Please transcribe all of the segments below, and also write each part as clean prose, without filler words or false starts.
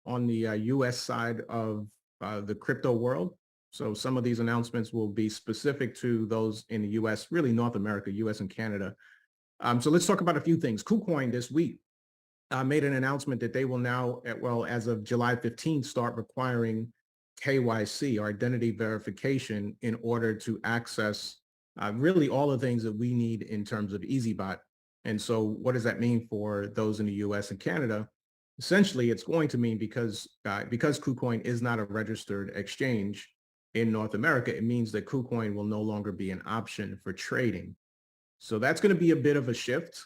on the US side of the crypto world. So some of these announcements will be specific to those in the US, really North America, US and Canada. So let's talk about a few things. KuCoin this week made an announcement that they will now, as of July 15th, start requiring KYC or identity verification in order to access really all the things that we need in terms of EazyBot. And so what does that mean for those in the US and Canada? Essentially, it's going to mean because KuCoin is not a registered exchange in North America, it means that KuCoin will no longer be an option for trading. So that's going to be a bit of a shift.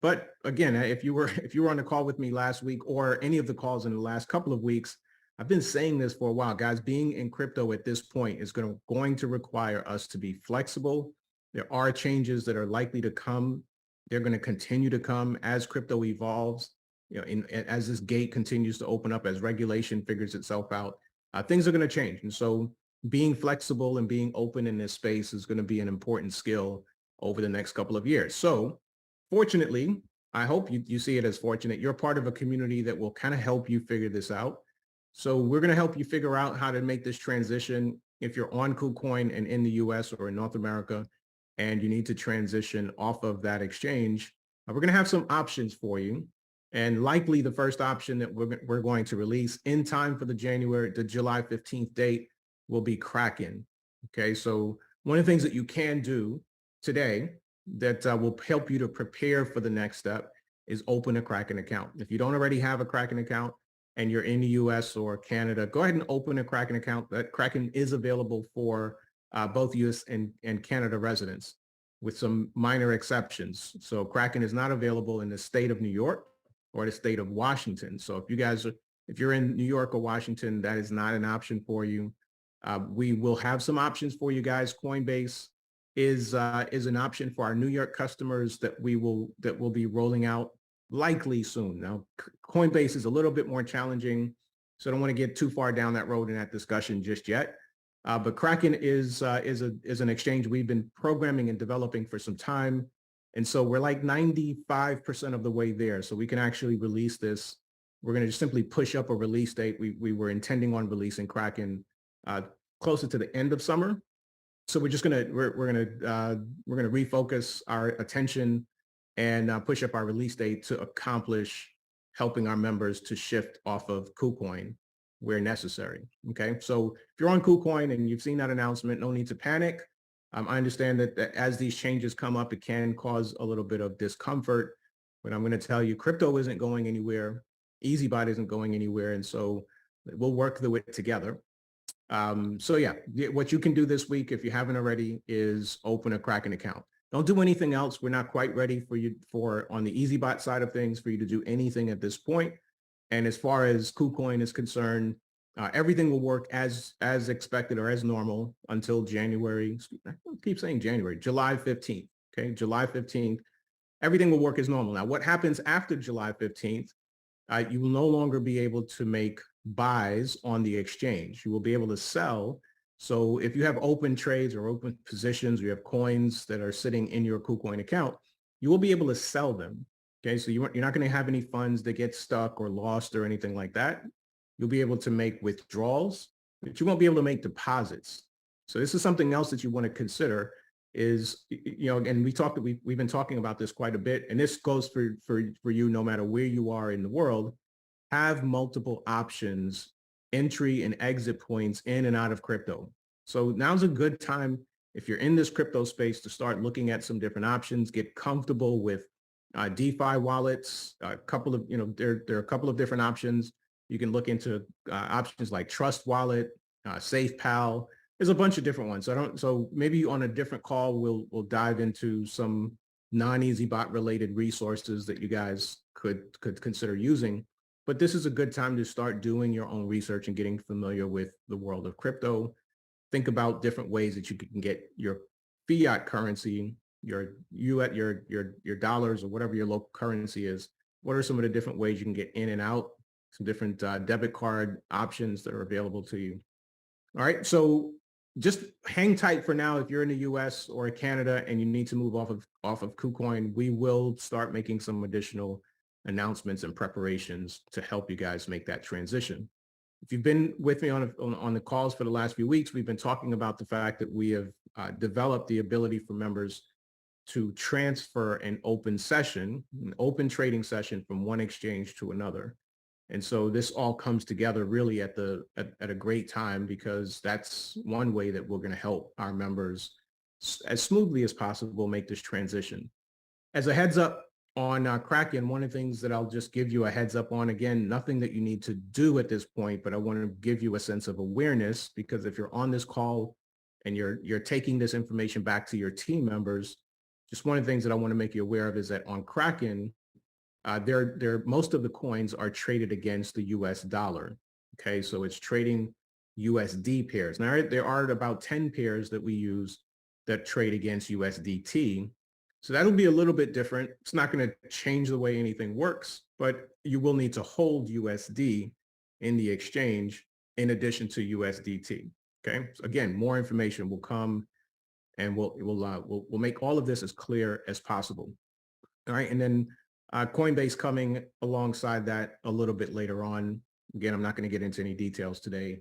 But again, if you were on the call with me last week or any of the calls in the last couple of weeks, I've been saying this for a while, guys. Being in crypto at this point is going to require us to be flexible. There are changes that are likely to come. They're going to continue to come as crypto evolves. As this gate continues to open up, as regulation figures itself out, things are going to change. And so being flexible and being open in this space is going to be an important skill over the next couple of years. So fortunately, I hope you see it as fortunate. You're part of a community that will kind of help you figure this out. So we're going to help you figure out how to make this transition. If you're on KuCoin and in the US or in North America, and you need to transition off of that exchange, we're going to have some options for you. And likely the first option that we're going to release in time for the July 15th date will be Kraken. Okay, so one of the things that you can do today that will help you to prepare for the next step is open a Kraken account. If you don't already have a Kraken account and you're in the US or Canada, go ahead and open a Kraken account. That Kraken is available for both US and Canada residents with some minor exceptions. So Kraken is not available in the state of New York or the state of Washington. So if you're in New York or Washington, that is not an option for you. We will have some options for you guys. Coinbase is an option for our New York customers that will be rolling out likely soon. Now, Coinbase is a little bit more challenging, so I don't want to get too far down that road in that discussion just yet. But Kraken is an exchange we've been programming and developing for some time. And so we're like 95% of the way there. So we can actually release this. We're going to just simply push up a release date. We were intending on releasing Kraken closer to the end of summer. So we're going to refocus our attention and push up our release date to accomplish helping our members to shift off of KuCoin where necessary. Okay, so if you're on KuCoin and you've seen that announcement, no need to panic. I understand that as these changes come up, it can cause a little bit of discomfort, but I'm going to tell you, crypto isn't going anywhere. EazyBot isn't going anywhere. And so we'll work through it together. So yeah, what you can do this week, if you haven't already, is open a Kraken account. Don't do anything else. We're not quite ready on the EazyBot side of things for you to do anything at this point. And as far as KuCoin is concerned, everything will work as expected or as normal until January. I keep saying January, July 15th. Okay, July 15th, everything will work as normal. Now, what happens after July 15th? You will no longer be able to make buys on the exchange. You will be able to sell. So if you have open trades or open positions, you have coins that are sitting in your KuCoin account, you will be able to sell them. Okay, so you're not going to have any funds that get stuck or lost or anything like that. You'll be able to make withdrawals, but you won't be able to make deposits. So this is something else that you want to consider is, and we've been talking about this quite a bit, and this goes for you no matter where you are in the world. Have multiple options, entry and exit points in and out of crypto. So now's a good time if you're in this crypto space to start looking at some different options, get comfortable with DeFi wallets. There are a couple of different options. You can look into options like Trust Wallet, SafePal. There's a bunch of different ones. So maybe on a different call, we'll dive into some non-EazyBot related resources that you guys could consider using. But this is a good time to start doing your own research and getting familiar with the world of crypto. Think about different ways that you can get your fiat currency, your dollars or whatever your local currency is. What are some of the different ways you can get in and out? Some different debit card options that are available to you. All right, so just hang tight for now. If you're in the US or Canada and you need to move off of KuCoin, we will start making some additional announcements and preparations to help you guys make that transition. If you've been with me on the calls for the last few weeks, we've been talking about the fact that we have developed the ability for members to transfer an open trading session from one exchange to another. And so this all comes together really at a great time, because that's one way that we're going to help our members as smoothly as possible make this transition. As a heads up on Kraken, one of the things that I'll just give you a heads up on, again, nothing that you need to do at this point, but I want to give you a sense of awareness, because if you're on this call and you're taking this information back to your team members, just one of the things that I want to make you aware of is that on Kraken, most of the coins are traded against the US dollar. Okay, so it's trading USD pairs. Now, there are about 10 pairs that we use that trade against USDT. So that'll be a little bit different. It's not going to change the way anything works, but you will need to hold USD in the exchange in addition to USDT. Okay, so again, more information will come, and we'll make all of this as clear as possible. All right, and then Coinbase coming alongside that a little bit later on. Again, I'm not going to get into any details today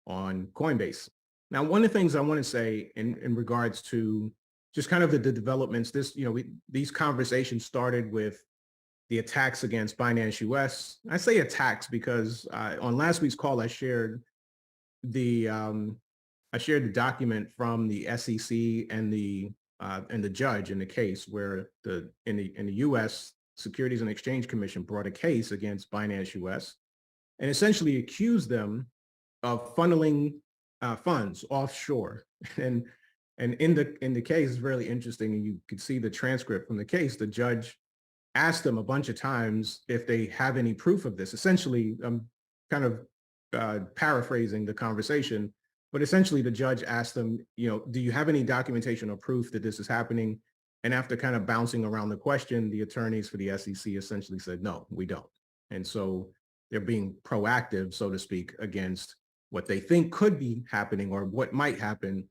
on Coinbase. Now, one of the things I want to say in regards to just kind of the developments, these conversations started with the attacks against Binance US. I say attacks because on last week's call, I shared the document from the SEC and the judge in the case where in the U.S. Securities and Exchange Commission brought a case against Binance US and essentially accused them of funneling funds offshore. And in the case, it's really interesting, and you could see the transcript from the case. The judge asked them a bunch of times if they have any proof of this. Essentially, I'm kind of paraphrasing the conversation, but essentially the judge asked them, do you have any documentation or proof that this is happening? And after kind of bouncing around the question, the attorneys for the SEC essentially said, no, we don't. And so they're being proactive, so to speak, against what they think could be happening or what might happen.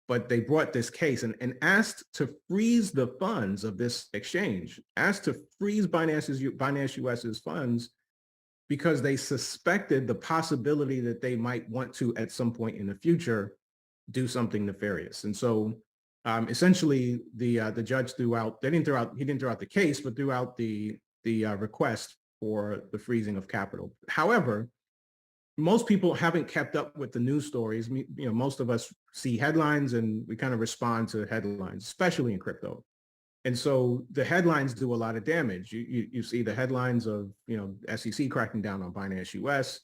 But they brought this case and asked to freeze the funds of this exchange, asked to freeze Binance US's funds, because they suspected the possibility that they might want to, at some point in the future, do something nefarious. And so essentially the judge he didn't throw out the case, but threw out the request for the freezing of capital. However, most people haven't kept up with the news stories. Most of us see headlines and we kind of respond to headlines, especially in crypto. And so the headlines do a lot of damage. You see the headlines of, SEC cracking down on Binance US.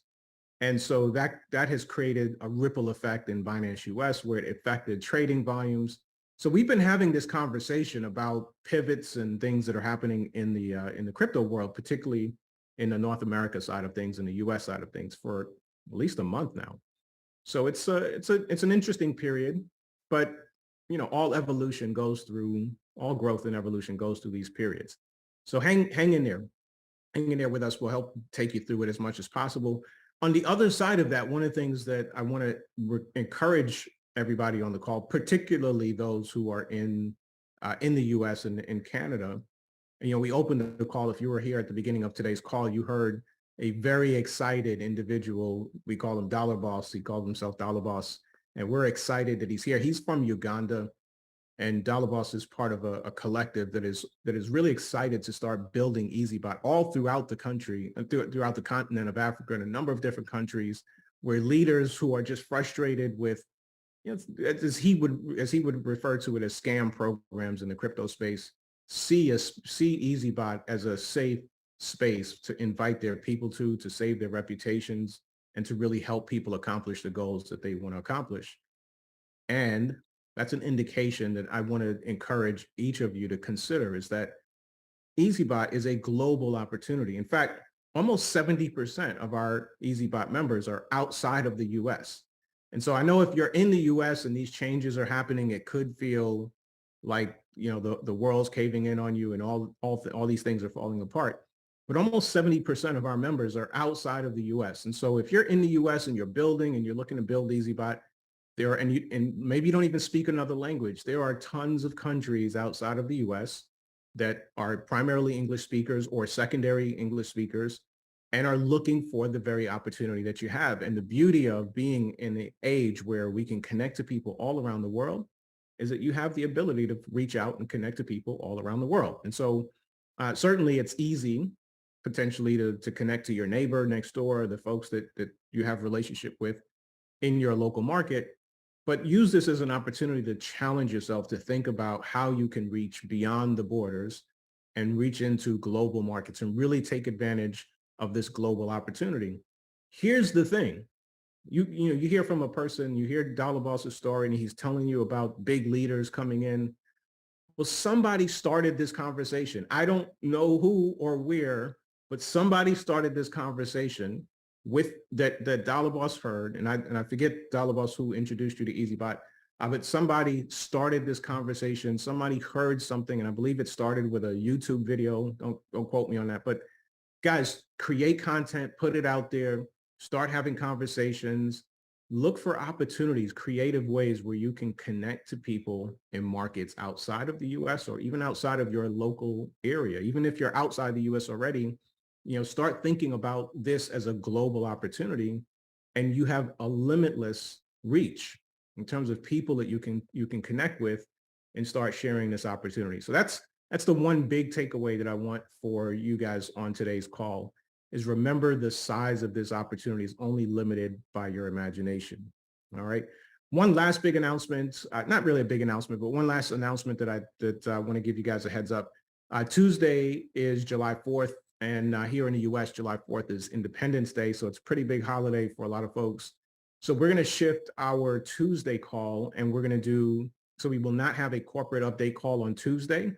And so that has created a ripple effect in Binance US where it affected trading volumes. So we've been having this conversation about pivots and things that are happening in the crypto world, particularly in the North America side of things and the US side of things, for at least a month now. So it's an interesting period, but all growth and evolution goes through these periods. So hang in there with us. We'll help take you through it as much as possible. On the other side of that, one of the things that I want to encourage everybody on the call, particularly those who are in the US and in Canada. We opened the call. If you were here at the beginning of today's call, you heard a very excited individual. We call him Dollar Boss. He called himself Dollar Boss. And we're excited that he's here. He's from Uganda. And Dollar Boss is part of a collective that is really excited to start building EazyBot all throughout the country, throughout the continent of Africa, in a number of different countries, where leaders who are just frustrated with, as he would refer to it as scam programs in the crypto space, see EazyBot as a safe space to invite their people to save their reputations and to really help people accomplish the goals that they want to accomplish. And that's an indication that I want to encourage each of you to consider, is that EazyBot is a global opportunity. In fact, almost 70% of our EazyBot members are outside of the US. And so I know if you're in the US and these changes are happening, it could feel like, the world's caving in on you and all these things are falling apart. But almost 70% of our members are outside of the US. And so if you're in the US and you're building and you're looking to build EazyBot, and maybe you don't even speak another language, there are tons of countries outside of the US that are primarily English speakers or secondary English speakers and are looking for the very opportunity that you have. And the beauty of being in the age where we can connect to people all around the world is that you have the ability to reach out and connect to people all around the world. And so certainly it's easy potentially to connect to your neighbor next door, the folks that you have relationship with in your local market, but use this as an opportunity to challenge yourself to think about how you can reach beyond the borders and reach into global markets and really take advantage of this global opportunity. Here's the thing. You hear from a person, you hear Dollar Boss's story, and he's telling you about big leaders coming in. Well, somebody started this conversation. I don't know who or where, but somebody started this conversation with that Dollar Boss heard, and I forget Dollar Boss who introduced you to EazyBot, but somebody started this conversation. Somebody heard something, and I believe it started with a YouTube video. Don't quote me on that, but guys, create content, put it out there, start having conversations, look for opportunities, creative ways where you can connect to people in markets outside of the US or even outside of your local area. Even if you're outside the US already, start thinking about this as a global opportunity, and you have a limitless reach in terms of people that you can connect with and start sharing this opportunity. So that's the one big takeaway that I want for you guys on today's call is remember the size of this opportunity is only limited by your imagination. All right. One last big announcement, not really a big announcement, but one last announcement that I want to give you guys a heads up. Tuesday is July 4th, and here in the US, July 4th is Independence Day. So it's a pretty big holiday for a lot of folks. So we're going to shift our Tuesday call, and so we will not have a corporate update call on Tuesday.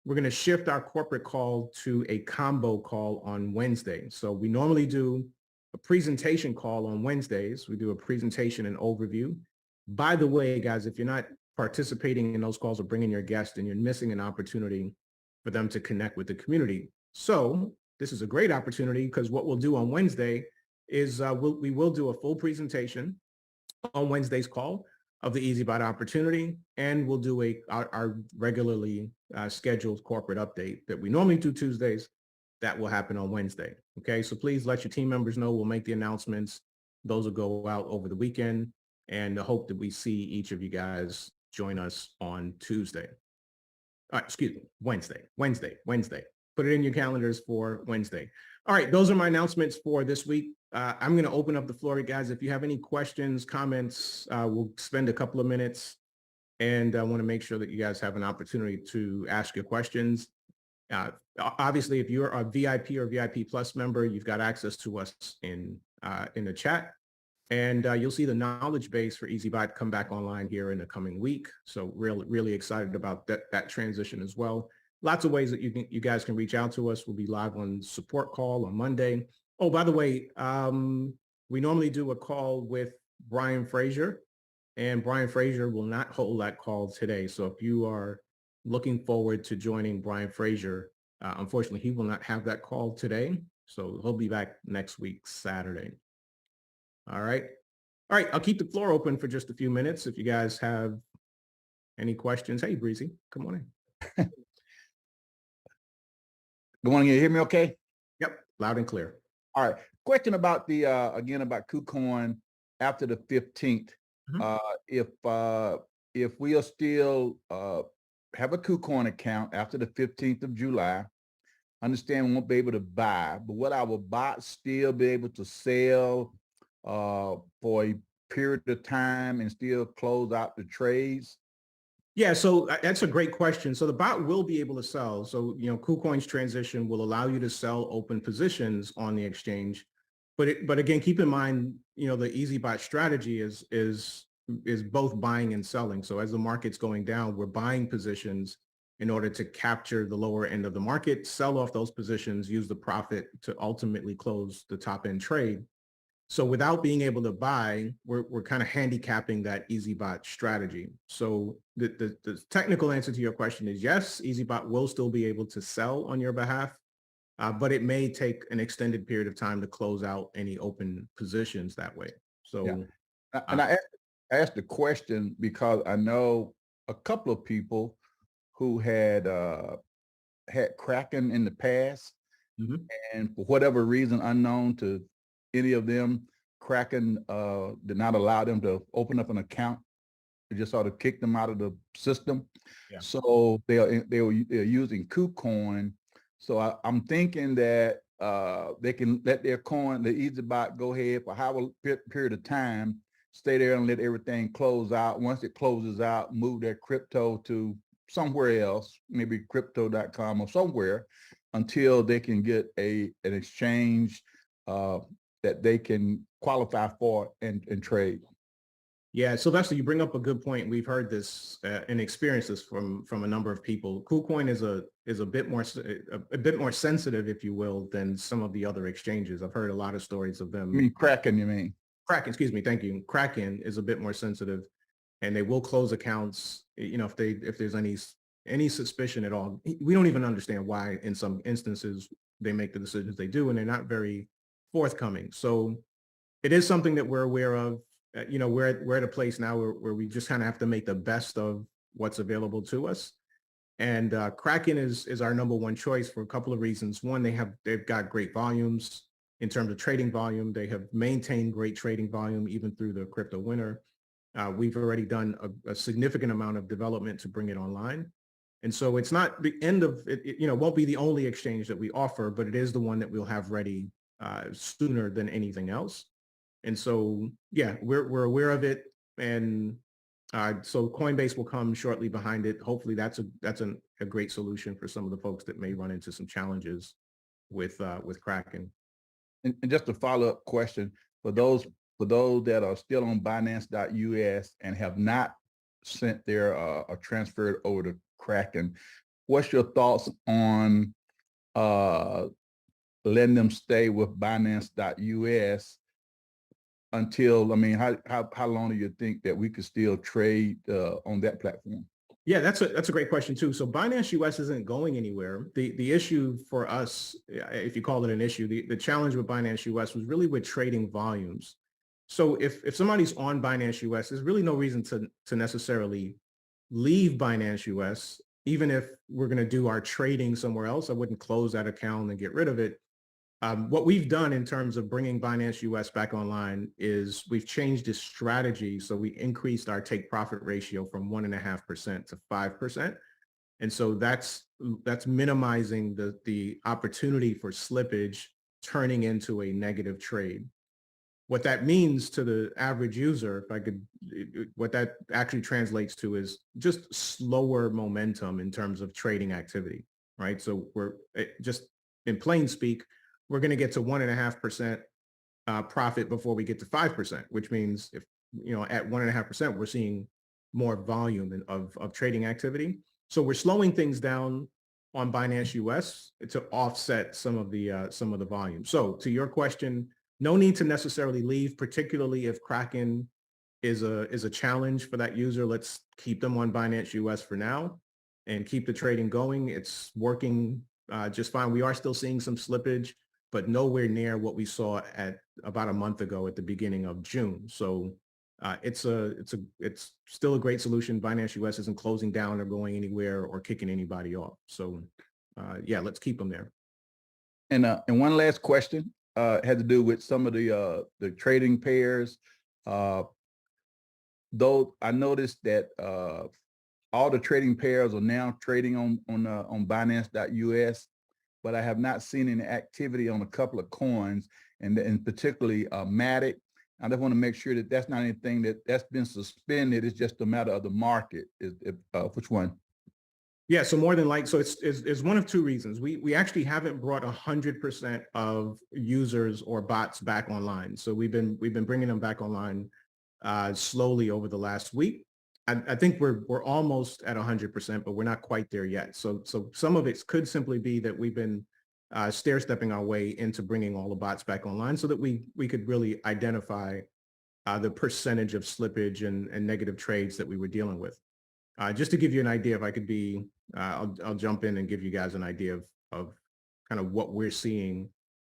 We're going to shift our corporate call to a combo call on Wednesday. So we normally do a presentation call on Wednesdays. We do a presentation and overview. By the way, guys, if you're not participating in those calls or bringing your guest, and you're missing an opportunity for them to connect with the community. So this is a great opportunity because what we'll do on Wednesday is we will do a full presentation on Wednesday's call of the EazyBot opportunity, and we'll do our regularly scheduled corporate update that we normally do Tuesdays. That will happen on Wednesday. Okay, so please let your team members know. We'll make the announcements. Those will go out over the weekend, and I hope that we see each of you guys join us on Tuesday. Excuse me, Wednesday. Put it in your calendars for Wednesday. All right, those are my announcements for this week. I'm going to open up the floor, guys. If you have any questions, comments, we'll spend a couple of minutes, and I want to make sure that you guys have an opportunity to ask your questions. Obviously, if you're a VIP or VIP Plus member, you've got access to us in the chat, and you'll see the knowledge base for EazyBot come back online here in the coming week. So really excited about that transition as well. Lots of ways that you guys can reach out to us. We'll be live on support call on Monday. Oh, by the way, we normally do a call with Brian Frazier, and Brian Frazier will not hold that call today. So if you are looking forward to joining Brian Frazier, unfortunately, he will not have that call today. So he'll be back next week, Saturday. All right. All right. I'll keep the floor open for just a few minutes. If you guys have any questions. Hey, Breezy, come on in. Good morning. You hear me okay? Yep. Loud and clear. All right. Question about the, again, about KuCoin after the 15th. If we are still have a KuCoin account after the 15th of July, understand we won't be able to buy, but will our bots still be able to sell for a period of time and still close out the trades? Yeah, so that's a great question. So the bot will be able to sell. So, KuCoin's transition will allow you to sell open positions on the exchange. But again, keep in mind, the EazyBot strategy is both buying and selling. So as the market's going down, we're buying positions in order to capture the lower end of the market, sell off those positions, use the profit to ultimately close the top end trade. So without being able to buy, we're kind of handicapping that EazyBot strategy. So the technical answer to your question is yes, EazyBot will still be able to sell on your behalf, but it may take an extended period of time to close out any open positions that way. So, yeah. And I asked the question because I know a couple of people who had had Kraken in the past, Mhm. and for whatever reason unknown to any of them, Kraken did not allow them to open up an account. It just sort of kicked them out of the system. Yeah. So they're using KuCoin. So I'm thinking that they can let their coin, the EazyBot, go ahead for however period of time, stay there and let everything close out. Once it closes out, move their crypto to somewhere else, maybe crypto.com or somewhere, until they can get an exchange that they can qualify for and trade. Yeah, Sylvester, you bring up a good point. We've heard this and experienced this from a number of people. KuCoin is a bit more a bit more sensitive, if you will, than some of the other exchanges. I've heard a lot of stories of I them. mean, Kraken, you mean? Kraken, excuse me, thank you. Kraken is a bit more sensitive, and they will close accounts. You know, if there's any suspicion at all. We don't even understand why in some instances they make the decisions they do, and they're not very forthcoming. So it is something that we're aware of. You know, we're at a place now where we just kind of have to make the best of what's available to us. And Kraken is our number one choice for a couple of reasons. One, they've got great volumes in terms of trading volume. They have maintained great trading volume even through the crypto winter. We've already done a significant amount of development to bring it online. And so it's not the end of it, you know, won't be the only exchange that we offer, but it is the one that we'll have ready sooner than anything else. And so, yeah, we're aware of it. And so Coinbase will come shortly behind it. Hopefully that's a great solution for some of the folks that may run into some challenges with Kraken. And just a follow-up question for those that are still on Binance.us and have not sent their or transferred over to Kraken, what's your thoughts on letting them stay with Binance.us until, I mean, how long do you think that we could still trade on that platform? Yeah, that's a great question too. So Binance US isn't going anywhere. The issue for us, if you call it an issue, the challenge with Binance US was really with trading volumes. So if somebody's on Binance US, there's really no reason to necessarily leave Binance US, even if we're going to do our trading somewhere else. I wouldn't close that account and get rid of it. What we've done in terms of bringing Binance US back online is we've changed the strategy. So we increased our take profit ratio from 1.5% to 5%. And so that's minimizing the opportunity for slippage turning into a negative trade. What that means to the average user, if I could, what that actually translates to is just slower momentum in terms of trading activity, right? So we're just in plain speak, we're going to get to 1.5% profit before we get to 5%, which means if, you know, at 1.5%, we're seeing more volume of trading activity. So we're slowing things down on Binance US to offset some of the volume. So to your question, no need to necessarily leave, particularly if Kraken is a challenge for that user. Let's keep them on Binance US for now and keep the trading going. It's working just fine. We are still seeing some slippage, but nowhere near what we saw at about a month ago at the beginning of June. So it's still a great solution. Binance US isn't closing down or going anywhere or kicking anybody off. So yeah, let's keep them there. And one last question had to do with some of the trading pairs. Though I noticed that all the trading pairs are now trading on Binance.us, but I have not seen any activity on a couple of coins, and particularly Matic. I just want to make sure that that's not anything that's been suspended. It's just a matter of the market. Which one? Yeah, so more than like, so it's one of two reasons. We actually haven't brought 100% of users or bots back online. So we've been bringing them back online slowly over the last week. I think we're almost at 100%, but we're not quite there yet. So some of it could simply be that we've been stair stepping our way into bringing all the bots back online so that we could really identify the percentage of slippage and negative trades that we were dealing with. Just to give you an idea, if I could be, I'll jump in and give you guys an idea of kind of what we're seeing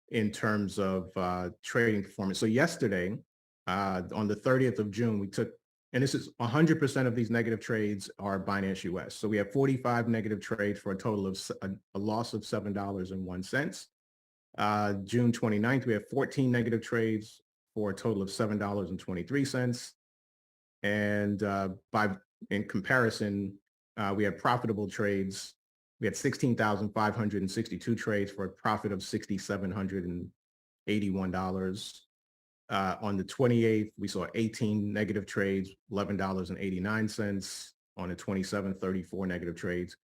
in terms of trading performance. So yesterday, on the 30th of June, we took and this is 100% of these negative trades are Binance US. So we have 45 negative trades for a total of a loss of $7.01. June 29th, we have 14 negative trades for a total of $7.23. And in comparison, we had profitable trades. We had 16,562 trades for a profit of $6,781. On the 28th, we saw 18 negative trades, $11.89. On the 27th, 34 negative trades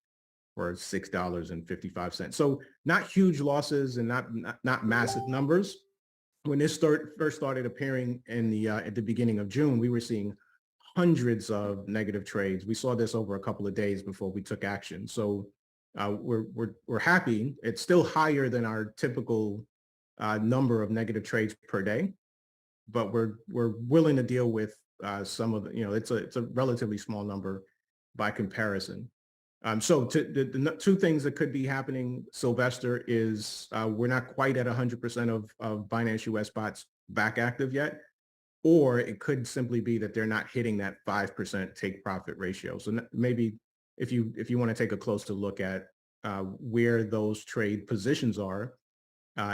for $6.55. So not huge losses and not massive numbers. When this first started appearing in the at the beginning of June, we were seeing hundreds of negative trades. We saw this over a couple of days before we took action. So we're happy. It's still higher than our typical number of negative trades per day, but we're willing to deal with some of the, it's a relatively small number by comparison. So the two things that could be happening, Sylvester, is we're not quite at 100% of Binance US bots back active yet, or it could simply be that they're not hitting that 5% take profit ratio. So maybe if you want to take a closer look at where those trade positions are,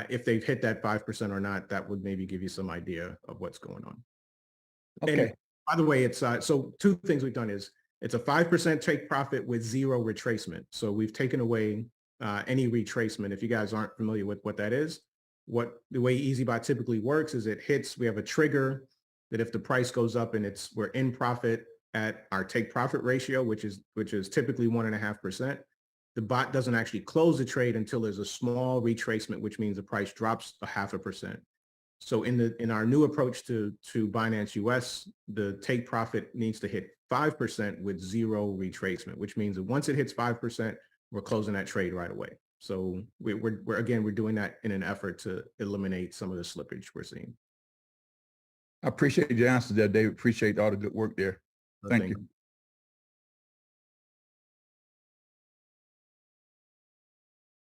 if they've hit that 5% or not, that would maybe give you some idea of what's going on. Okay. And by the way, it's so two things we've done is it's a 5% take profit with zero retracement. So we've taken away any retracement. If you guys aren't familiar with what that is, the way EazyBot typically works is it hits, we have a trigger that if the price goes up and we're in profit at our take profit ratio, which is typically 1.5%, the bot doesn't actually close the trade until there's a small retracement, which means the price drops 0.5%. So in our new approach to Binance US, the take profit needs to hit 5% with zero retracement, which means that once it hits 5%, we're closing that trade right away. So we're doing that in an effort to eliminate some of the slippage we're seeing. I appreciate your answer there, David. Appreciate all the good work there. Thank you.